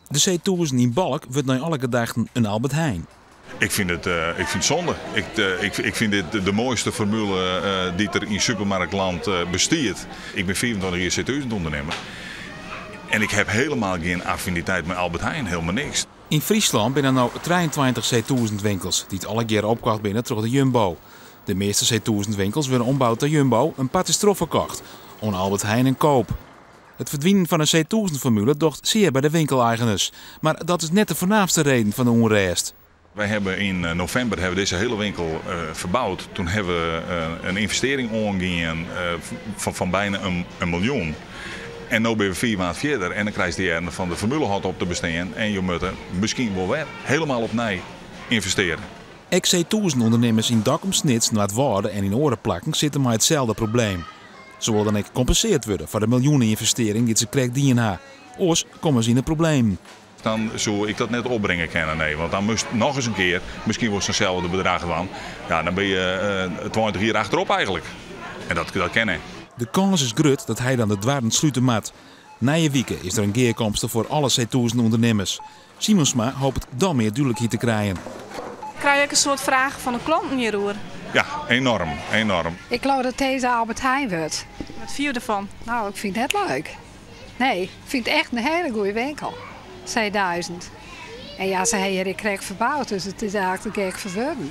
De C1000 in Balk wordt naar alle gedachten een Albert Heijn. Ik vind het zonde. Ik vind dit de mooiste formule die er in supermarktland bestaat. Ik ben 24 jaar C1000 ondernemer. En ik heb helemaal geen affiniteit met Albert Heijn, helemaal niks. In Friesland zijn er nu 23 C1000 winkels die het alle keer opgekocht binnen door de Jumbo. De meeste C1000 winkels worden ombouwd door Jumbo een patistrof verkocht, aan Albert Heijn en Koop. Het verdwijnen van een C1000-formule docht zeer bij de winkeleigeners. Maar dat is net de voornaamste reden van de onrust. Wij hebben in november deze hele winkel verbouwd. Toen hebben we een investering omgegaan van bijna een miljoen. En nu ben we 4 maanden verder en dan krijg je die van de formulehot op te besteden. En je moet er misschien wel weer helemaal opnieuw investeren. Ex-C1000-ondernemers in Dokkum-Snits, Noordwouden en in Orenplakken zitten met hetzelfde probleem. Ze willen dan gecompenseerd worden voor de miljoeneninvestering die ze krijgt die in haar. Oors komen ze in een probleem. Dan zou ik dat net opbrengen kunnen, nee. Want dan moest nog eens een keer, misschien wordt hetzelfde bedrag dan. Ja, dan ben je 20 jaar achterop eigenlijk. En dat kennen. De kans is groot dat hij dan de dwarren sluiten moet. Na je weken is er een keerkomst voor alle C1000-ondernemers. Simonsma hoopt dan meer duidelijkheid te krijgen. Krijg ik een soort vragen van de klanten hierover? Ja, enorm, enorm. Ik geloof dat deze Albert Heijn wordt. Wat vier je ervan? Nou, ik vind het leuk. Nee, ik vind het echt een hele goede winkel. C1000. En ja, ze hebben hier ik krijg verbouwd, dus het is eigenlijk een gek vervulling.